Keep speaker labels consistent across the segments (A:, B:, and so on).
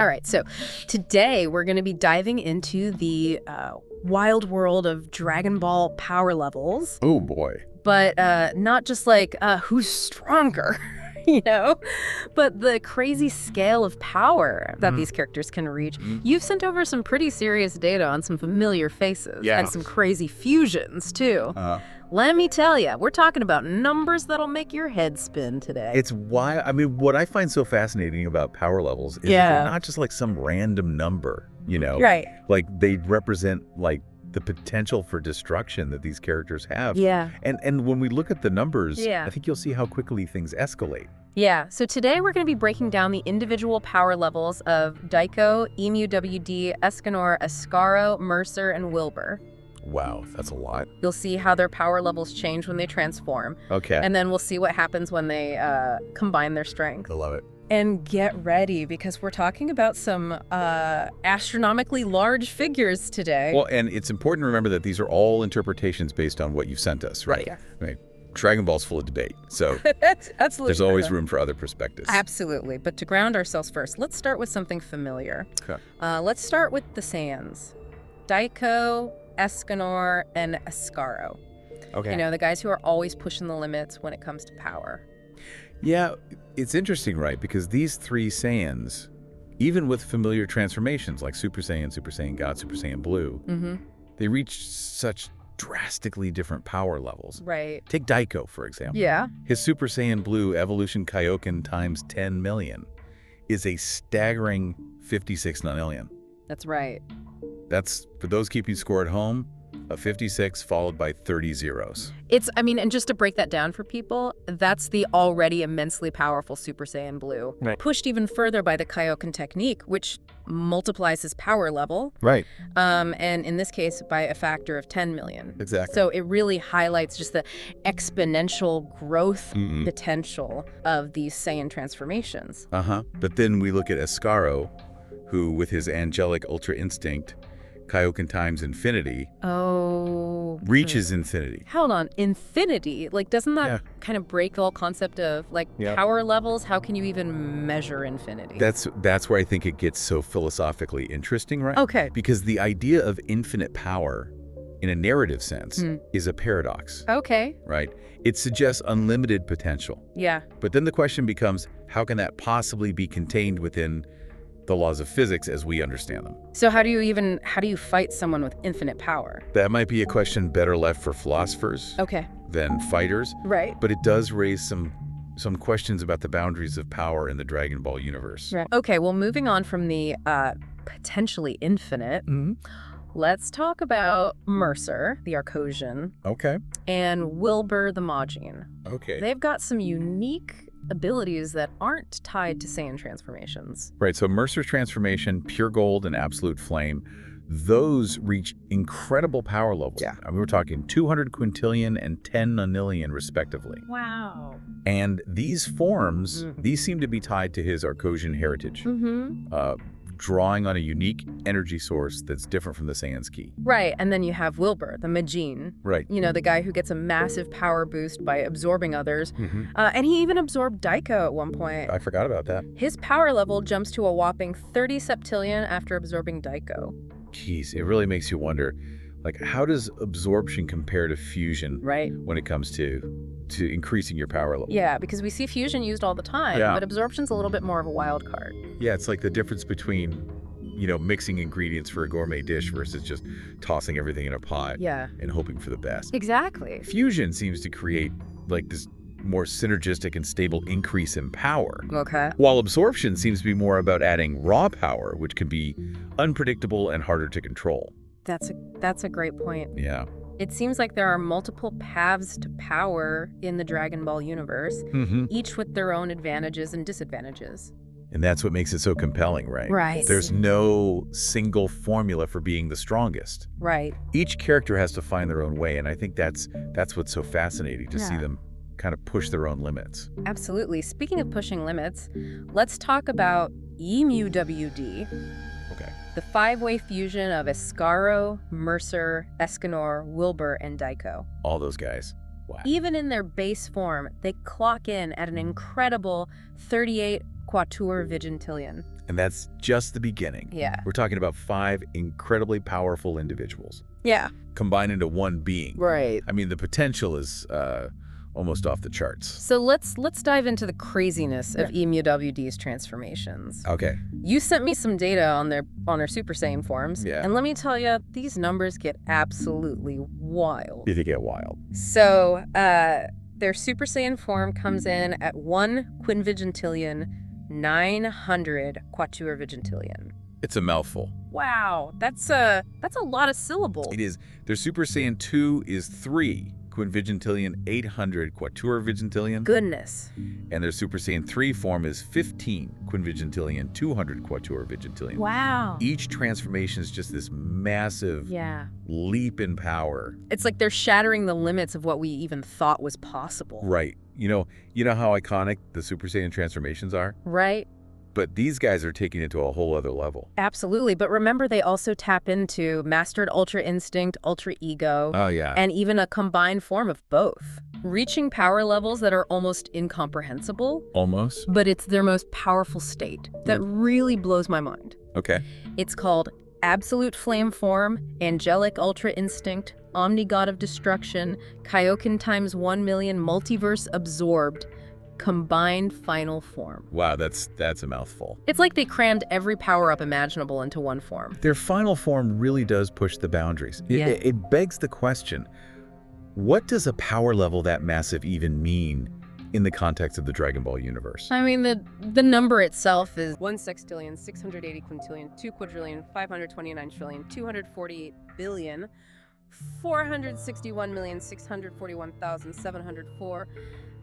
A: All right, so today we're going to be diving into the wild world of Dragon Ball power levels.
B: Oh, boy.
A: But not just like who's stronger, but the crazy scale of power that these characters can reach. You've sent over some pretty serious data on some familiar faces and some crazy fusions, too. Let me tell you, we're talking about numbers that'll make your head spin today.
B: It's why, I mean, what I find so fascinating about power levels is that they're not just like some random number,
A: Right.
B: Like they represent like the potential for destruction that these characters have.
A: Yeah.
B: And when we look at the numbers, I think you'll see how quickly things escalate.
A: Yeah, so today we're going to be breaking down the individual power levels of Daiko, EMEWD, Escanor, Escaro, Mercer, and Willbur.
B: Wow, that's a lot.
A: You'll see how their power levels change when they transform.
B: Okay.
A: And then we'll see what happens when they combine their strength.
B: I love it.
A: And get ready, because we're talking about some astronomically large figures today.
B: Well, and it's important to remember that these are all interpretations based on what you've sent us, right?
A: Yeah.
B: Right. Dragon Ball's full of debate, so
A: Absolutely
B: there's always room for other perspectives.
A: Absolutely. But to ground ourselves first, let's start with something familiar.
B: Okay.
A: Let's start with the Saiyans. Daiko, Escanor, and Escaro.
B: Okay.
A: The guys who are always pushing the limits when it comes to power.
B: Yeah, it's interesting, right? Because these three Saiyans, even with familiar transformations like Super Saiyan God, Super Saiyan Blue, they reach such drastically different power levels.
A: Right.
B: Take Daiko, for example.
A: Yeah.
B: His Super Saiyan Blue evolution Kaioken times 10 million is a staggering 56 million.
A: That's right.
B: That's, for those keeping score at home, a 56 followed by 30 zeros.
A: And just to break that down for people, that's the already immensely powerful Super Saiyan Blue.
B: Right.
A: Pushed even further by the Kaioken technique, which multiplies his power level.
B: Right.
A: And in this case, by a factor of 10 million.
B: Exactly.
A: So it really highlights just the exponential growth potential of these Saiyan transformations.
B: But then we look at Escaro, who with his angelic ultra instinct, Kaioken times infinity, reaches infinity.
A: Hold on, infinity? Like, doesn't that kind of break the whole concept of, power levels? How can you even measure infinity?
B: That's where I think it gets so philosophically interesting, right?
A: Okay.
B: Because the idea of infinite power, in a narrative sense, is a paradox.
A: Okay.
B: Right? It suggests unlimited potential.
A: Yeah.
B: But then the question becomes, how can that possibly be contained within the laws of physics as we understand them?
A: So how do you fight someone with infinite power?
B: That might be a question better left for philosophers than fighters.
A: Right.
B: But it does raise some questions about the boundaries of power in the Dragon Ball universe.
A: Right. Okay, well, moving on from the potentially infinite, let's talk about Mercer, the Arcosian.
B: Okay.
A: And Willbur, the Majin.
B: Okay.
A: They've got some unique abilities that aren't tied to Saiyan transformations.
B: Right, so Mercer's transformation, Pure Gold and Absolute Flame, those reach incredible power levels. Yeah. I mean, we're talking 200 quintillion and 10 nonillion respectively.
A: Wow.
B: And these forms, these seem to be tied to his Arcosian heritage, drawing on a unique energy source that's different from the Saiyan's ki.
A: Right, and then you have Willbur, the Majin.
B: Right.
A: The guy who gets a massive power boost by absorbing others. And he even absorbed Daiko at one point.
B: I forgot about that.
A: His power level jumps to a whopping 30 septillion after absorbing Daiko.
B: Jeez, it really makes you wonder, how does absorption compare to fusion when it comes to increasing your power level?
A: Yeah, because we see fusion used all the time, but absorption's a little bit more of a wild card.
B: Yeah, it's like the difference between, mixing ingredients for a gourmet dish versus just tossing everything in a pot and hoping for the best.
A: Exactly.
B: Fusion seems to create this more synergistic and stable increase in power.
A: Okay.
B: While absorption seems to be more about adding raw power, which can be unpredictable and harder to control.
A: That's a great point.
B: Yeah.
A: It seems like there are multiple paths to power in the Dragon Ball universe, each with their own advantages and disadvantages.
B: And that's what makes it so compelling, right?
A: Right.
B: There's no single formula for being the strongest.
A: Right.
B: Each character has to find their own way, and I think that's what's so fascinating, to see them kind of push their own limits.
A: Absolutely. Speaking of pushing limits, let's talk about EMEWD.
B: Okay.
A: The five-way fusion of Escaro, Mercer, Escanor, Willbur, and Daiko.
B: All those guys. Wow.
A: Even in their base form, they clock in at an incredible 38 quatuor vigintillion.
B: And that's just the beginning.
A: Yeah.
B: We're talking about 5 incredibly powerful individuals
A: Yeah.
B: combined into one being.
A: Right.
B: I mean, the potential is almost off the charts.
A: So let's dive into the craziness of EMEWD's transformations.
B: Okay.
A: You sent me some data on their Super Saiyan forms.
B: Yeah.
A: And let me tell you, these numbers get absolutely wild.
B: They get wild.
A: So their Super Saiyan form comes in at 1 quinvigintillion 900 quatuorvigintillion.
B: It's a mouthful.
A: Wow, that's a lot of syllables.
B: It is. Their Super Saiyan 2 is 3 quinvigintillion 800 quatuorvigintillion.
A: Goodness.
B: And their Super Saiyan 3 form is 15 quinvigintillion 200 quatuorvigintillion.
A: Wow.
B: Each transformation is just this massive leap in power.
A: It's like they're shattering the limits of what we even thought was possible.
B: Right. You know how iconic the Super Saiyan transformations are?
A: Right.
B: But these guys are taking it to a whole other level.
A: Absolutely. But remember, they also tap into mastered Ultra Instinct, Ultra Ego, and even a combined form of both, reaching power levels that are almost incomprehensible.
B: Almost?
A: But it's their most powerful state that really blows my mind.
B: Okay.
A: It's called Absolute Flame Form, Angelic Ultra Instinct, Omni God of Destruction, Kaioken times 1 million, Multiverse Absorbed, Combined Final Form.
B: Wow, that's a mouthful.
A: It's like they crammed every power-up imaginable into one form.
B: Their final form really does push the boundaries. It begs the question, what does a power level that massive even mean in the context of the Dragon Ball universe?
A: I mean, the number itself is 1 sextillion, 680 quintillion, 2 quadrillion, 529 trillion, 248 billion, 461,641,704,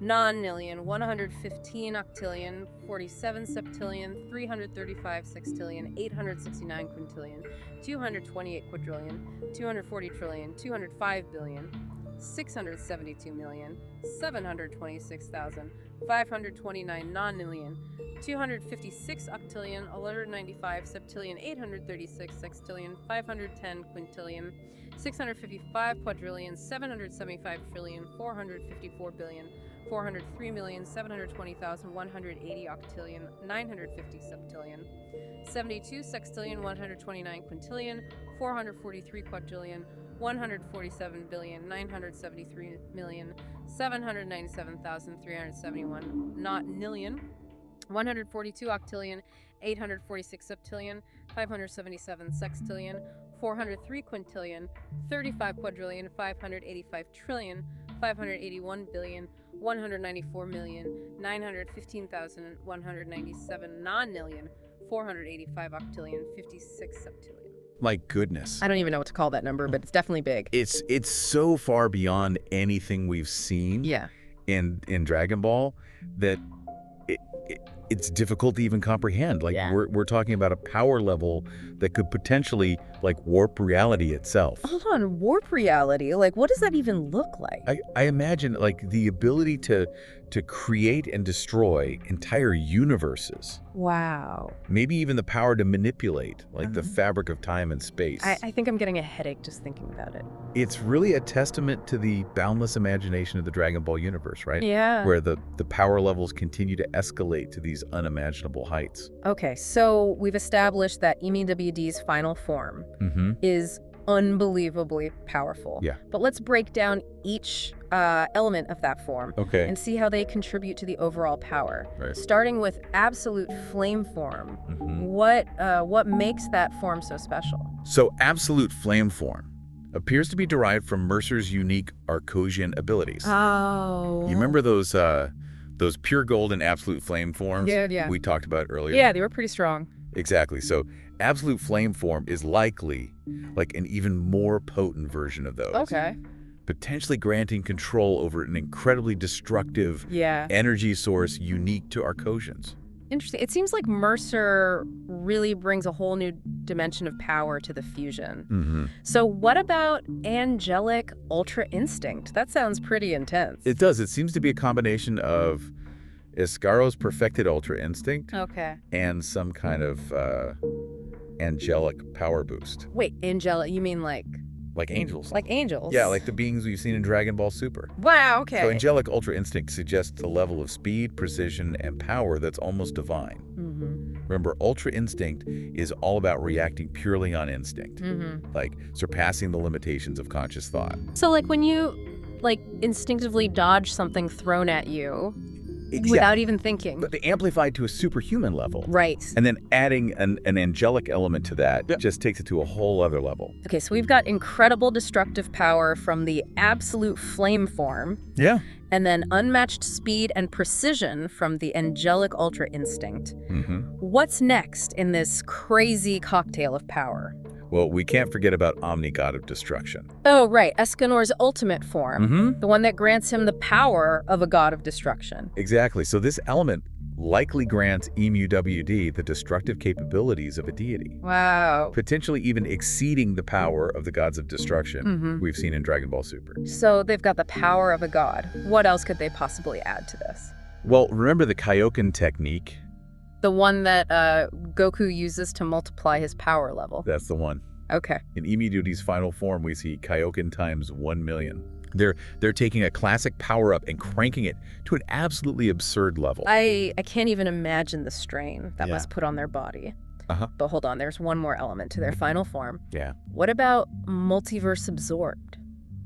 A: nonillion, 115 octillion, 47 septillion, 335 sextillion, 869 quintillion, 228 quadrillion, 240 trillion, 205 billion, 672,726,529 nonillion, 256 octillion, 1195 septillion, 836 sextillion, 510 quintillion, 655 quadrillion, 775 trillion, 454 billion, 403,720,180 octillion, 950 septillion, 72 sextillion, 129 quintillion, 443 quadrillion, 147 billion, 973 million, 797,371 nillion, 142 octillion, 846 septillion, 577 sextillion, 403 quintillion, 35 quadrillion, 585 trillion, 581 billion, 194 million, 915,197 nonillion, 485 octillion, 56 septillion.
B: My goodness.
A: I don't even know what to call that number, but it's definitely big.
B: It's so far beyond anything we've seen in Dragon Ball that it's difficult to even comprehend. Like we're talking about a power level that could potentially like warp reality itself.
A: Hold on, warp reality? Like what does that even look like?
B: I imagine like the ability to create and destroy entire universes.
A: Wow.
B: Maybe even the power to manipulate like the fabric of time and space.
A: I think I'm getting a headache just thinking about it.
B: It's really a testament to the boundless imagination of the Dragon Ball universe, right?
A: Yeah.
B: Where the power levels continue to escalate to these unimaginable heights.
A: Okay, so we've established that EMEWD's final form is unbelievably powerful.
B: Yeah. But
A: let's break down each element of that form and see how they contribute to the overall power.
B: Right.
A: Starting with absolute flame form, what makes that form so special?
B: So absolute flame form appears to be derived from Mercer's unique Arcosian abilities.
A: Oh.
B: You remember those pure gold and absolute flame forms we talked about earlier?
A: Yeah, they were pretty strong.
B: Exactly. So absolute flame form is likely like an even more potent version of those.
A: Okay.
B: Potentially granting control over an incredibly destructive energy source unique to Arcosians.
A: Interesting. It seems like Mercer really brings a whole new dimension of power to the fusion. So what about angelic ultra instinct? That sounds pretty intense.
B: It does. It seems to be a combination of Escaro's perfected ultra instinct and some kind of angelic power boost.
A: Wait, angelic, you mean like
B: angels.
A: Like angels?
B: Yeah, like the beings we've seen in Dragon Ball Super.
A: Wow, okay.
B: So angelic ultra instinct suggests a level of speed, precision, and power that's almost divine. Remember, Ultra Instinct is all about reacting purely on instinct, like surpassing the limitations of conscious thought.
A: So, like, when you, like, instinctively dodge something thrown at you without even thinking.
B: But they amplified to a superhuman level.
A: Right.
B: And then adding an angelic element to that just takes it to a whole other level.
A: Okay, so we've got incredible destructive power from the absolute flame form.
B: Yeah.
A: And then unmatched speed and precision from the angelic Ultra Instinct. What's next in this crazy cocktail of power?
B: Well, we can't forget about Omni God of Destruction.
A: Oh, right. Escanor's ultimate form. The one that grants him the power of a god of destruction.
B: Exactly. So this element likely grants EMEWD the destructive capabilities of a deity.
A: Wow.
B: Potentially even exceeding the power of the gods of destruction we've seen in Dragon Ball Super.
A: So they've got the power of a god. What else could they possibly add to this?
B: Well, remember the Kaioken technique?
A: The one that Goku uses to multiply his power level.
B: That's the one.
A: Okay.
B: In EMEWD's final form, we see Kaioken times 1,000,000. They're taking a classic power-up and cranking it to an absolutely absurd level.
A: I can't even imagine the strain that must put on their body. But hold on, there's one more element to their final form.
B: Yeah.
A: What about multiverse absorbed?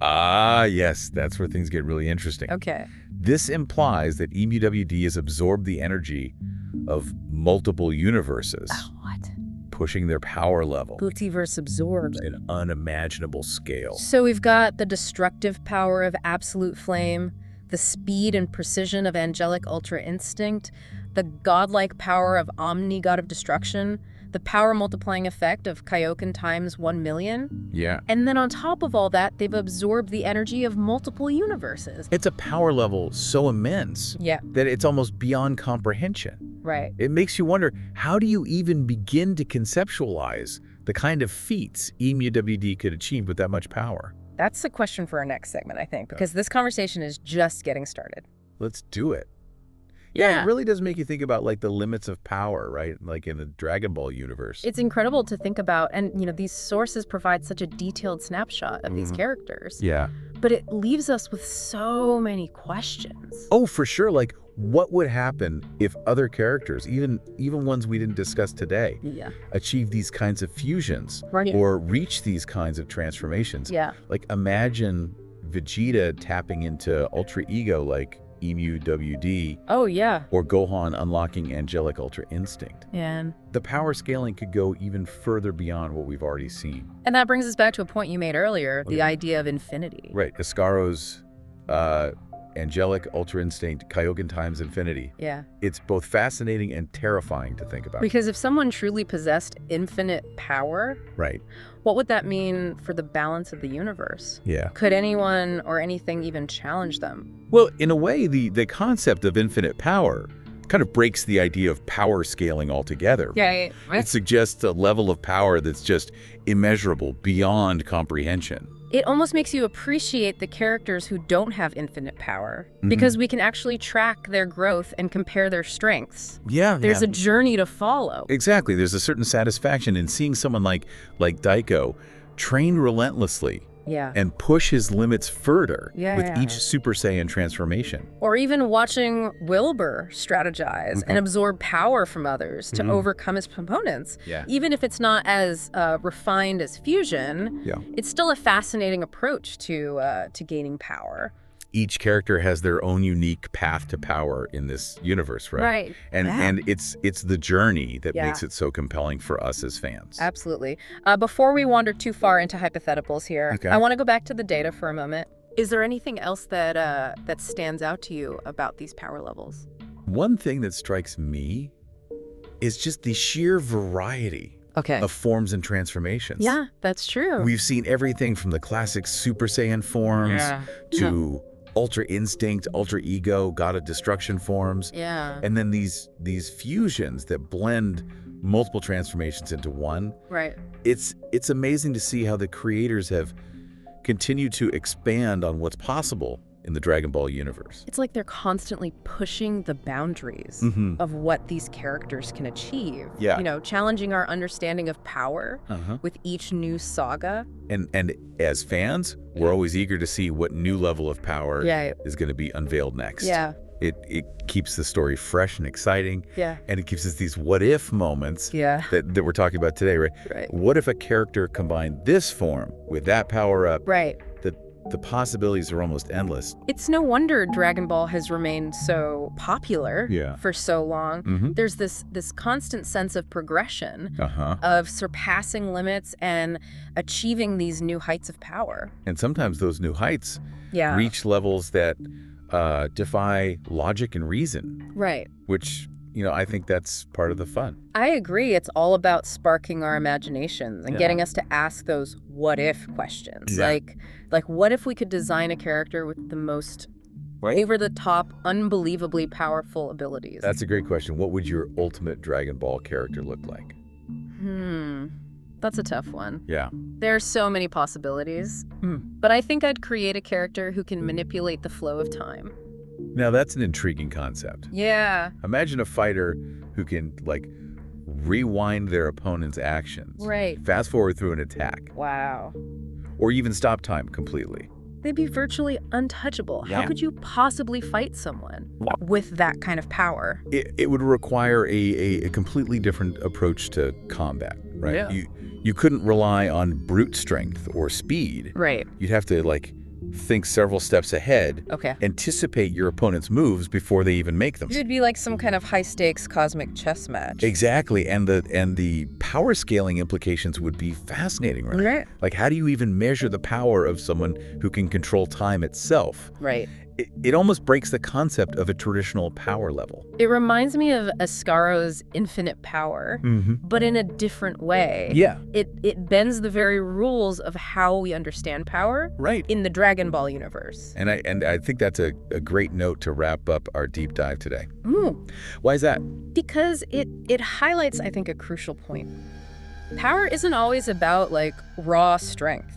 B: Ah, yes, that's where things get really interesting.
A: Okay.
B: This implies that EMEWD has absorbed the energy of multiple universes,
A: What?
B: pushing their power level
A: Multiverse absorbed.
B: to an unimaginable scale.
A: So we've got the destructive power of absolute flame, the speed and precision of angelic Ultra Instinct, the godlike power of Omni God of Destruction, the power multiplying effect of Kaioken times 1,000,000.
B: Yeah.
A: And then on top of all that, they've absorbed the energy of multiple universes.
B: It's a power level so immense
A: Yeah,
B: that it's almost beyond comprehension.
A: right.
B: It makes you wonder, how do you even begin to conceptualize the kind of feats EMEWD could achieve with that much power?
A: That's a question for our next segment, I think, because this conversation is just getting started.
B: Let's do it. Yeah, it really does make you think about like the limits of power, right? Like in the Dragon Ball universe.
A: It's incredible to think about, and these sources provide such a detailed snapshot of these characters.
B: Yeah.
A: But it leaves us with so many questions.
B: Oh, for sure. Like, what would happen if other characters, even ones we didn't discuss today, achieve these kinds of fusions or reach these kinds of transformations?
A: Yeah.
B: Like, imagine Vegeta tapping into Ultra Ego like EMEWD.
A: Oh, yeah.
B: Or Gohan unlocking Angelic Ultra Instinct.
A: And
B: The power scaling could go even further beyond what we've already seen.
A: that brings us back to a point you made earlier, the idea of infinity.
B: Right. Escaro's Angelic Ultra Instinct, Kaioken times infinity.
A: Yeah.
B: It's both fascinating and terrifying to think about.
A: Because if someone truly possessed infinite power,
B: Right.
A: what would that mean for the balance of the universe?
B: Yeah.
A: Could anyone or anything even challenge them?
B: Well, in a way, the concept of infinite power kind of breaks the idea of power scaling altogether.
A: Yeah.
B: It suggests a level of power that's just immeasurable, beyond comprehension.
A: It almost makes you appreciate the characters who don't have infinite power, because we can actually track their growth and compare their strengths.
B: Yeah.
A: There's a journey to follow.
B: Exactly. There's a certain satisfaction in seeing someone like Daiko train relentlessly
A: Yeah.
B: and push his limits further
A: Yeah,
B: with
A: yeah.
B: each Super Saiyan transformation.
A: Or even watching Willbur strategize and absorb power from others to overcome his opponents.
B: Yeah.
A: Even if it's not as refined as fusion,
B: Yeah.
A: it's still a fascinating approach to gaining power.
B: Each character has their own unique path to power in this universe, right?
A: Right.
B: And it's the journey that
A: Yeah.
B: makes it so compelling for us as fans.
A: Absolutely. Before we wander too far into hypotheticals here,
B: Okay.
A: I want to go back to the data for a moment. Is there anything else that stands out to you about these power levels?
B: One thing that strikes me is just the sheer variety
A: Okay.
B: of forms and transformations.
A: Yeah, that's true.
B: We've seen everything from the classic Super Saiyan forms to Ultra Instinct, Ultra Ego, God of Destruction forms.
A: Yeah.
B: And then these fusions that blend multiple transformations into one.
A: Right.
B: It's amazing to see how the creators have continued to expand on what's possible in the Dragon Ball universe.
A: It's like they're constantly pushing the boundaries of what these characters can achieve.
B: Yeah.
A: Challenging our understanding of power with each new saga.
B: And as fans, we're always eager to see what new level of power
A: Yeah.
B: is going to be unveiled next.
A: Yeah.
B: It keeps the story fresh and exciting.
A: Yeah.
B: And it gives us these what-if moments
A: Yeah.
B: that we're talking about today, right?
A: Right.
B: What if a character combined this form with that power-up?
A: Right.
B: The possibilities are almost endless.
A: It's no wonder Dragon Ball has remained so popular for so long. There's this constant sense of progression, of surpassing limits and achieving these new heights of power.
B: And sometimes those new heights reach levels that defy logic and reason.
A: Right.
B: Which, I think that's part of the fun.
A: I agree. It's all about sparking our imaginations and getting us to ask those what-if questions.
B: Yeah.
A: Like, what if we could design a character with the most over-the-top, unbelievably powerful abilities?
B: That's a great question. What would your ultimate Dragon Ball character look like?
A: That's a tough one.
B: Yeah.
A: There are so many possibilities, but I think I'd create a character who can manipulate the flow of time.
B: Now, that's an intriguing concept.
A: Yeah.
B: Imagine a fighter who can, rewind their opponent's actions.
A: Right.
B: Fast forward through an attack.
A: Wow.
B: Or even stop time completely.
A: They'd be virtually untouchable.
B: Yeah.
A: How could you possibly fight someone with that kind of power?
B: It would require a completely different approach to combat, right?
A: Yeah.
B: You couldn't rely on brute strength or speed.
A: Right.
B: You'd have to, think several steps ahead.
A: Okay.
B: Anticipate your opponent's moves before they even make them.
A: It would be like some kind of high-stakes cosmic chess match.
B: Exactly, and the power scaling implications would be fascinating, right?
A: Right.
B: Like, how do you even measure the power of someone who can control time itself?
A: Right.
B: It almost breaks the concept of a traditional power level.
A: It reminds me of Escaro's infinite power, but in a different way.
B: Yeah.
A: It bends the very rules of how we understand power in the Dragon Ball universe.
B: And I think that's a great note to wrap up our deep dive today.
A: Ooh.
B: Why is that?
A: Because it highlights, I think, a crucial point. Power isn't always about, raw strength.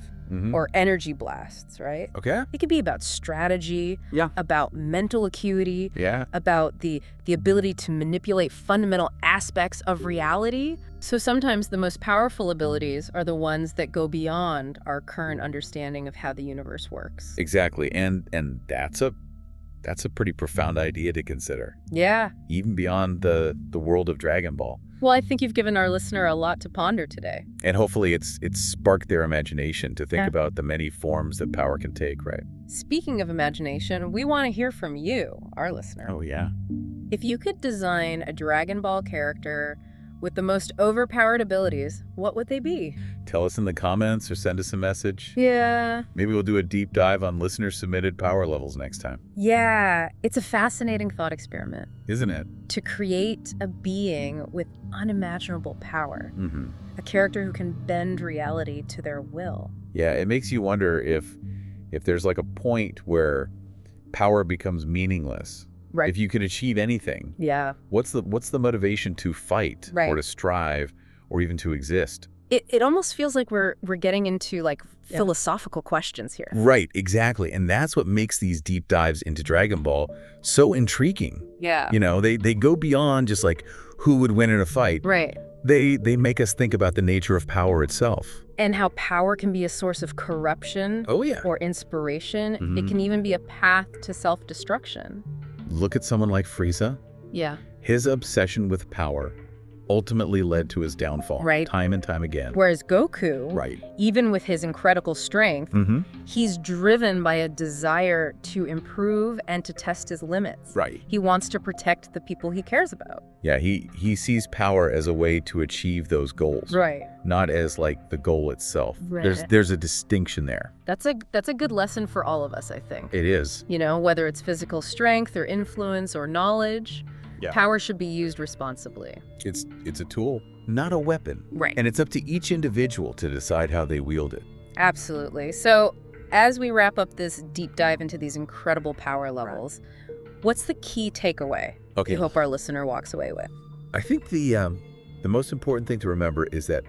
A: Or energy blasts, right?
B: Okay.
A: It could be about strategy, about mental acuity, about the ability to manipulate fundamental aspects of reality. So sometimes the most powerful abilities are the ones that go beyond our current understanding of how the universe works.
B: Exactly. And that's a pretty profound idea to consider.
A: Yeah.
B: Even beyond the world of Dragon Ball.
A: Well, I think you've given our listener a lot to ponder today.
B: And hopefully it's sparked their imagination to think about the many forms that power can take, right?
A: Speaking of imagination, we want to hear from you, our listener.
B: Oh, yeah.
A: If you could design a Dragon Ball character with the most overpowered abilities, what would they be?
B: Tell us in the comments or send us a message.
A: Yeah.
B: Maybe we'll do a deep dive on listener-submitted power levels next time.
A: Yeah. It's a fascinating thought experiment.
B: Isn't it?
A: To create a being with unimaginable power. A character who can bend reality to their will.
B: Yeah, it makes you wonder if there's a point where power becomes meaningless.
A: Right.
B: If you could achieve anything.
A: Yeah.
B: What's the motivation to fight or to strive or even to exist?
A: It almost feels like we're getting into philosophical questions here.
B: Right, exactly. And that's what makes these deep dives into Dragon Ball so intriguing.
A: Yeah.
B: They go beyond just who would win in a fight.
A: Right.
B: They make us think about the nature of power itself.
A: And how power can be a source of corruption or inspiration. It can even be a path to self-destruction.
B: Look at someone like Frieza.
A: Yeah.
B: His obsession with power ultimately led to his downfall.
A: Right.
B: Time and time again.
A: Whereas Goku, even with his incredible strength, he's driven by a desire to improve and to test his limits.
B: Right.
A: He wants to protect the people he cares about.
B: Yeah, he sees power as a way to achieve those goals.
A: Right.
B: Not as the goal itself.
A: Right.
B: There's a distinction there.
A: That's a good lesson for all of us, I think.
B: It is.
A: Whether it's physical strength or influence or knowledge, power should be used responsibly.
B: It's a tool, not a weapon.
A: Right.
B: And it's up to each individual to decide how they wield it.
A: Absolutely. So as we wrap up this deep dive into these incredible power levels, what's the key takeaway you hope our listener walks away with?
B: I think the most important thing to remember is that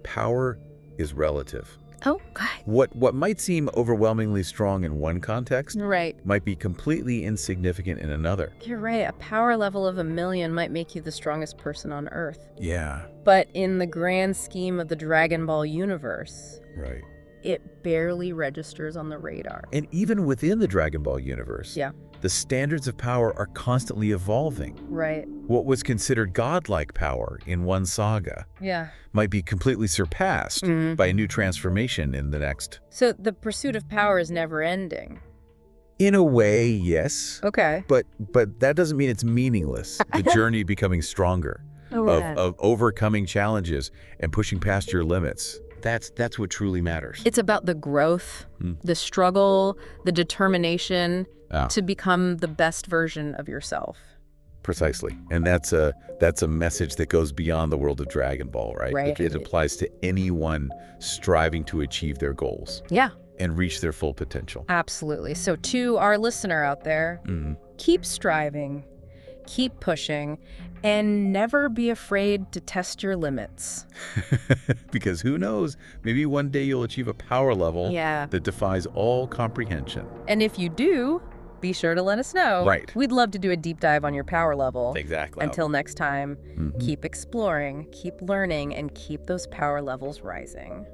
B: power is relative.
A: Oh, God.
B: What might seem overwhelmingly strong in one context might be completely insignificant in another.
A: You're right. A power level of 1,000,000 might make you the strongest person on Earth.
B: Yeah.
A: But in the grand scheme of the Dragon Ball universe,
B: right,
A: it barely registers on the radar.
B: And even within the Dragon Ball universe, the standards of power are constantly evolving.
A: Right.
B: What was considered godlike power in one saga
A: Yeah.
B: might be completely surpassed by a new transformation in the next.
A: So the pursuit of power is never ending.
B: In a way, yes.
A: Okay.
B: But that doesn't mean it's meaningless. The journey becoming stronger, of overcoming challenges and pushing past your limits. That's what truly matters.
A: It's about the growth, the struggle, the determination to become the best version of yourself.
B: Precisely. And that's a message that goes beyond the world of Dragon Ball, right?
A: Right.
B: It applies to anyone striving to achieve their goals.
A: Yeah.
B: And reach their full potential.
A: Absolutely. So to our listener out there, keep striving, keep pushing, and never be afraid to test your limits.
B: Because who knows, maybe one day you'll achieve a power level that defies all comprehension.
A: And if you do, be sure to let us know.
B: Right.
A: We'd love to do a deep dive on your power level.
B: Exactly.
A: Until next time, keep exploring, keep learning, and keep those power levels rising.